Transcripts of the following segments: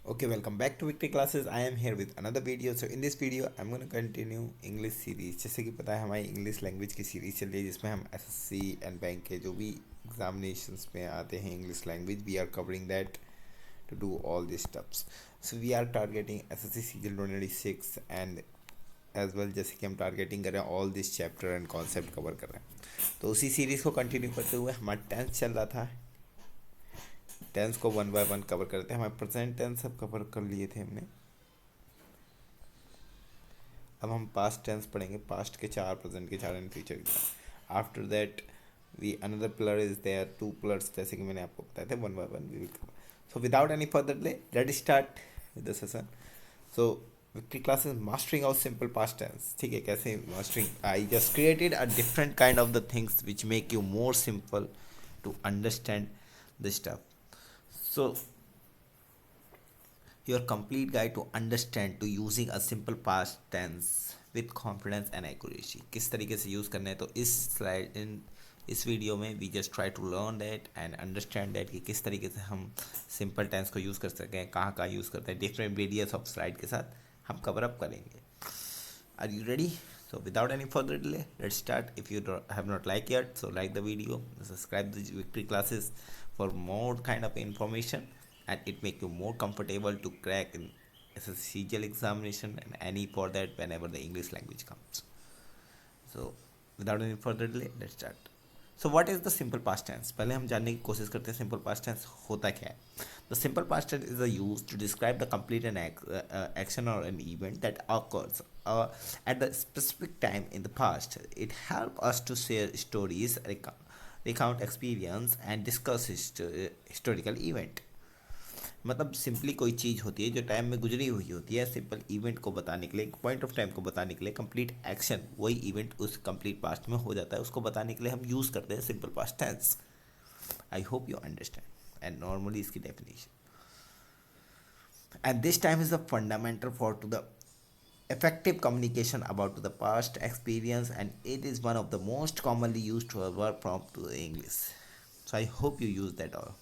Okay, welcome back to Victory Classes. I am here with another video. So in this video I'm going to continue English series. जैसे कि पता है हमारी English language की series चल रही है जिसमें हम एसएससी एंड बैंक के जो भी एग्जामिनेशंस में आते हैं English language we are covering that to do all this steps. So we are targeting SSC season 2026 and as well जैसे कि हम टारगेटिंग कर रहे हैं all this chapter and concept cover कर रहे हैं. तो उसी सीरीज़ को कंटिन्यू करते हुए हमारा 10th चल रहा था. टेंस को वन बाय वन कवर करते हैं. हमारे प्रेजेंट टेंस सब कवर कर लिए थे हमने. अब हम पास्ट टेंस पढ़ेंगे. पास्ट के चार, प्रेजेंट के चार एंड फ्यूचर के चार. After that we another pillar is there, two pillars जैसे कि मैंने आपको बताया था. One by one we will cover. So without any further delay let start with the session. So victory classes mastering out simple past tense. ठीक है, कैसे mastering? I just created a different kind of the things which make you more simple to understand the stuff. So, your complete guide to understand to using a simple past tense with confidence and accuracy. किस तरीके से use करना है, तो इस slide इस video में we just try to learn that and understand that कि किस तरीके से हम सिंपल टेंस को यूज़ कर सकें, कहाँ कहाँ यूज़ करते हैं. डिफरेंट वीडियोस ऑफ स्लाइड के साथ हम कवर अप करेंगे. Are you ready? So without any further delay, let's start. If you have not liked yet, so like the video, subscribe the Victory Classes for more kind of information, and it make you more comfortable to crack in SSCGL examination and any for that whenever the English language comes. So without any further delay, let's start. So what is the simple past tense? पहले हम जानने की कोशिश करते हैं simple past tense होता क्या है. The simple past tense is used to describe the complete an action or an event that occurs at the specific time in the past. It helps us to share stories, recount experience, and discuss historical event. मतलब simply कोई चीज़ होती है जो time में गुजरी हुई होती है. सिंपल इवेंट को बताने के लिए, एक पॉइंट ऑफ टाइम को बताने के लिए, कंप्लीट एक्शन वही इवेंट उस कंप्लीट पास्ट में हो जाता है, उसको बताने के लिए हम यूज़ करते हैं simple past tense. I hope you understand and normally इसकी definition. And this time is the fundamental for to the effective communication about the past experience, and it is one of the most commonly used to verb from to the English. So I hope you use that all.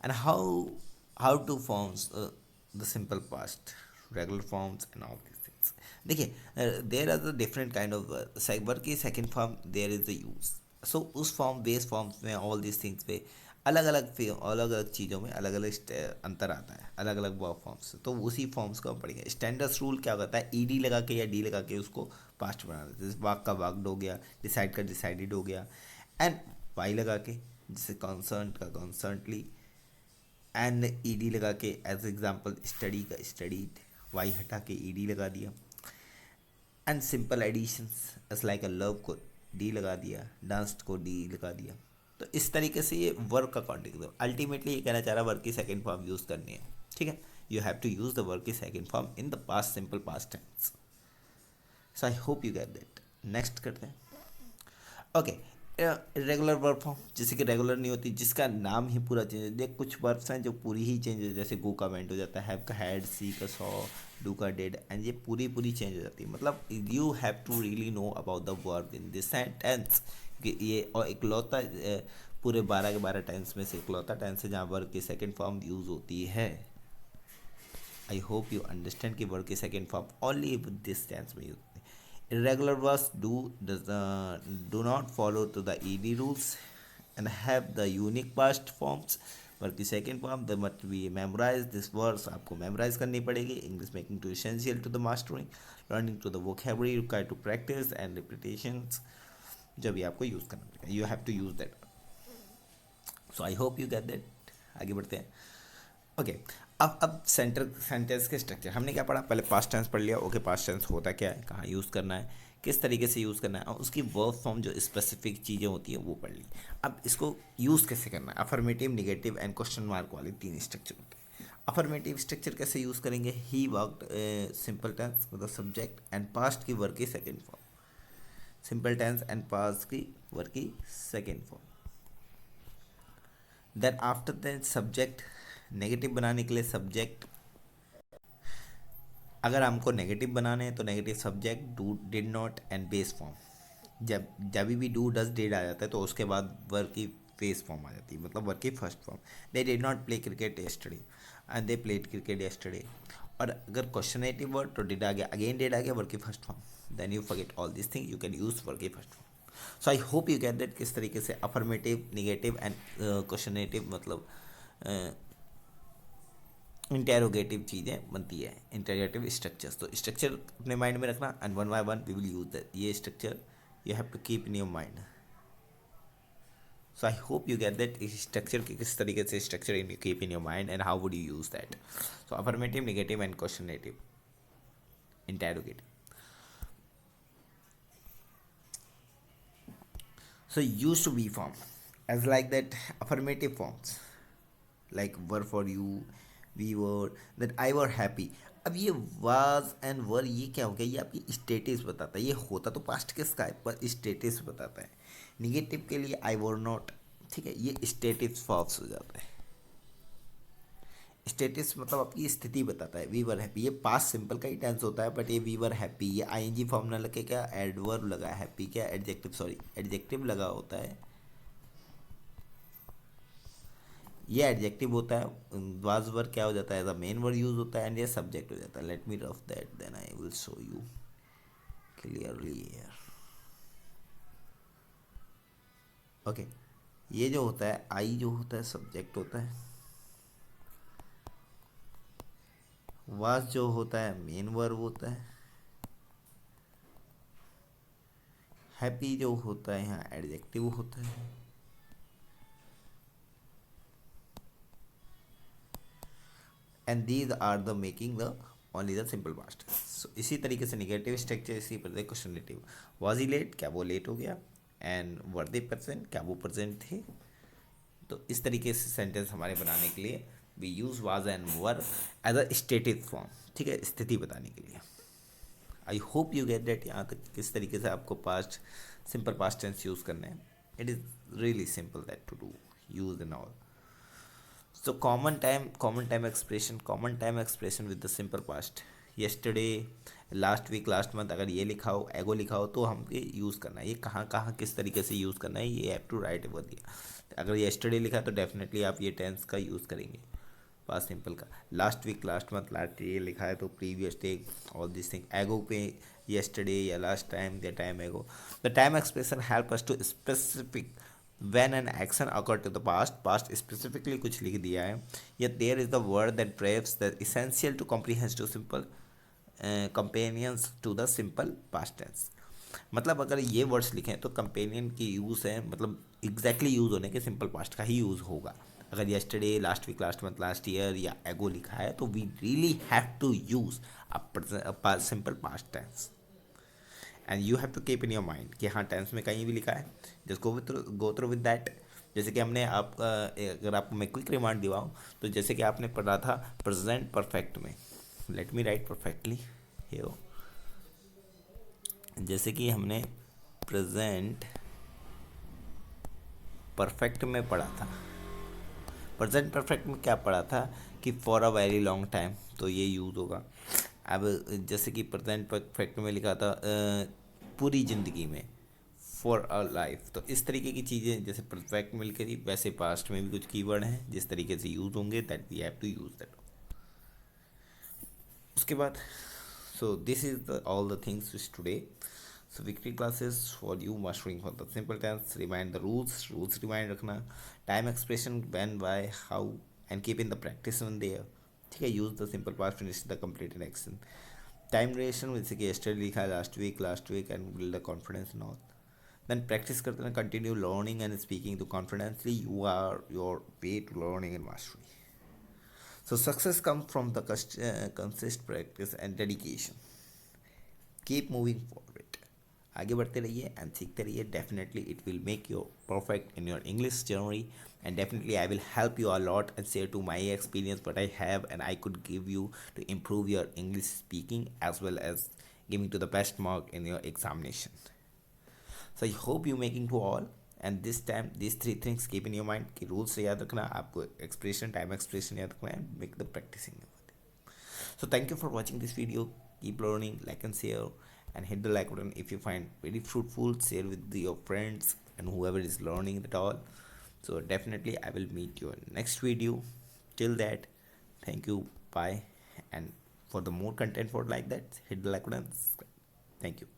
And how to forms the simple past, regular forms and all these things. देखिए there are the different kind of verb की second form there is the use. So उस form base forms में all these things पे अलग अलग चीज़ों में अलग अलग अंतर आता है, अलग अलग वर्ब फॉर्म्स. तो उसी फॉर्म्स को हम पढ़ेंगे. स्टैंडर्ड्स रूल क्या होता है? ईडी लगा के या डी लगा के उसको पास्ट बना देते हैं. वाक का वाक्ड हो गया, डिसाइड का डिसाइडेड हो गया, एंड वाई लगा के जैसे कॉन्सर्ट का कॉन्सर्टली, एंड ईडी लगा के एज एग्जाम्पल स्टडी का स्टडीड, वाई हटा के ईडी लगा दिया. And simple additions as like a love को डी लगा दिया, डांस को डी लगा दिया. तो इस तरीके से ये वर्क का कॉन्टेक्स्ट. अल्टीमेटली ये कहना चाह रहा है वर्क की सेकेंड फॉर्म यूज़ करनी है. ठीक है, you have to use the work की second form in the past simple past tense. So I hope you get that. Next करते हैं. ओके, रेगुलर वर्ब फॉर्म जैसे कि रेगुलर नहीं होती, जिसका नाम ही पूरा चेंज है. देख कुछ वर्ब्स हैं जो पूरी ही चेंज हो, जैसे गो का वेंट हो जाता है, हैव का हैड, सी का सॉ, डू का डेड, एंड ये पूरी चेंज हो जाती है. मतलब you have to really know about the verb in this sentence. ये और इकलौता पूरे 12 के 12 टेंस में से इकलौता टेंस है जहाँ वर्ब की सेकेंड फॉर्म यूज़ होती है. आई होप यू अंडरस्टैंड कि वर्ब की second form only this tense में use. Irregular verbs do not follow to the ed rules and have the unique past forms. Verb की second form the must be memorise. This words आपको memorise करनी पड़ेगी. English making to essential to the mastering, learning to the vocabulary require to practice and repetitions. जब भी आपको use करना पड़ेगा, you have to use that. So I hope you get that. आगे बढ़ते हैं. ओके, अब सेंटेंस के स्ट्रक्चर हमने क्या पढ़ा? पहले पास्ट टेंस पढ़ लिया. ओके, पास्ट टेंस होता क्या है, कहाँ यूज़ करना है, किस तरीके से यूज़ करना है, और उसकी वर्ब फॉर्म जो स्पेसिफिक चीज़ें होती हैं वो पढ़ ली. अब इसको यूज़ कैसे करना है? Affirmative, negative and question mark वाले 3 स्ट्रक्चर होते हैं. अफर्मेटिव स्ट्रक्चर कैसे यूज़ करेंगे? ही वर्कड सिंपल टेंस मतलब सब्जेक्ट एंड पास्ट की वर्ब की second form. Simple tense and past की वर्ब की second form. Then after that subject. Negative बनाने के लिए सब्जेक्ट, अगर हमको नेगेटिव बनाने हैं तो negative subject, do, did not and base form. जब भी डू डज डिड आ जाता है तो उसके बाद वर्ब की फेस फॉर्म आ जाती है, मतलब वर्ब की first form. They did not play cricket yesterday and they played cricket yesterday. और अगर क्वेश्चनेटिव वर्ड तो डिड आ गया, अगेन डिड आ गया, वर्ब की first form, then you forget all this thing, you can use verb की first form. So I hope you get that किस तरीके से अफर्मेटिव, निगेटिव एंड क्वेश्चनेटिव मतलब इंटेरोगेटिव चीज़ें बनती है, इंटेरोगेटिव स्ट्रक्चर्स। तो स्ट्रक्चर अपने माइंड में रखना and one by one we will use that, ये structure you have to keep in your mind. So I hope you get that इस स्ट्रक्चर की किस तरीके से structure in you keep in your mind and how would you use that. So affirmative, negative and questionative, interrogative. So used to be form as like that affirmative forms like were for you, we were, that I were happy। अब ये was and were ये क्या हो गया, ये आपकी status बताता है, ये होता तो पास्ट किसका है पर स्टेटस बताता है। निगेटिव के लिए आई वर नॉट, ठीक है, ये स्टेटस फॉल्स हो जाता है। स्टेटस मतलब आपकी स्थिति बताता है। वी वर हैप्पी ये पास्ट सिंपल का ही टेंस होता है, बट ये वी वर हैप्पी ये आईएनजी फॉर्म ना लगे, क्या एडवर्ब लगा है, हैप्पी क्या एडजेक्टिव, सॉरी एडजेक्टिव लगा होता है, ये एडजेक्टिव होता है। वाज वर्ड क्या हो जाता है, एज मेन वर्ड यूज होता है एंड ये सब्जेक्ट हो जाता है। Let me rough that then I will show you clearly here. Okay, ये जो होता है आई जो होता है सब्जेक्ट होता है, वाज जो होता है मेन वर्ब होता है, हैप्पी जो होता है यहाँ एडजेक्टिव होता है, and these are the making the only the simple past. So इसी तरीके से निगेटिव स्ट्रक्चर इसी पर क्वेश्चनेटिव, वाज ही लेट क्या वो लेट हो गया, एंड वर दे प्रेजेंट क्या वो प्रेजेंट थे। तो इस तरीके से सेंटेंस हमारे बनाने के लिए we use was and were as a stative form, ठीक है, स्थिति बताने के लिए। I hope you get that यहाँ तक किस तरीके से आपको past simple past tense use करना है। It is really simple that to do use in all. So common time expression with the simple past, yesterday, last week, last month, अगर ये लिखा हो, एगो लिखा हो, तो हम ये यूज़ करना है। ये कहाँ कहाँ किस तरीके से यूज़ करना है, ये हैव टू राइट वो दिया। अगर yesterday लिखा तो डेफिनेटली आप ये टेंस का यूज़ करेंगे पास्ट सिंपल का। Last week, last month, last ये लिखा है तो previous day, all this thing. Ago पे yesterday या लास्ट टाइम या time ago. The time expression help us to specific when an action occurred to the past specifically कुछ लिख दिया है, yet there is the word that drives the essential to comprehend to simple companions to the simple past tense। मतलब अगर ये words लिखें तो companion की यूज़ है, मतलब एग्जैक्टली यूज़ होने के सिंपल पास्ट का ही यूज़ होगा। अगर yesterday, last week, last month, last year या एगो लिखा है तो we really have to use a simple past tense and you have to keep in your mind कि हाँ टेंस में कहीं भी लिखा है, just go through with that. जैसे कि हमने आपका, अगर आपको मैं क्विक रिमांड दिवाऊँ तो जैसे कि आपने पढ़ा था प्रेजेंट परफेक्ट में, let me right perfectly here. जैसे कि हमने प्रेजेंट परफेक्ट में पढ़ा था, प्रेजेंट परफेक्ट में क्या पढ़ा था कि for a very long time, तो ये यूज़ होगा। अब जैसे कि प्रेजेंट परफेक्ट में लिखा था पूरी ज़िंदगी में, फॉर अ लाइफ, तो इस तरीके की चीज़ें जैसे परफेक्ट मिल के थी वैसे पास्ट में भी कुछ कीवर्ड हैं जिस तरीके से यूज़ होंगे, that we have to use that. उसके बाद so this is the all the things today. So weekly classes for you mastering for the simple tense, remind the rules remind रखना, time expression when, why, how and keep in the practice one there, ठीक है। Use the simple past finish the completed action. Time duration जैसे कि yesterday लिखा है, last week and build the confidence in all. Then practice करते हैं, continue learning and speaking to confidently, you are your way to learning and mastery. So success comes from the consistent practice and dedication. Keep moving forward. आगे बढ़ते रहिए and सीखते रहिए, definitely it will make you perfect in your English journey and definitely I will help you a lot and share to my experience what I have and I could give you to improve your English speaking as well as giving to the best mark in your examination. So I hope you making to all and this time these three things keep in your mind कि rules याद रखना, आपको expression time expression याद रखना and make the practicing of it. So thank you for watching this video. Keep learning, like and share and hit the like button if you find very fruitful. Share with your friends and whoever is learning at all. So definitely I will meet you in next video. Till that, thank you, bye. And for the more content for like that, hit the like button and subscribe. Thank you.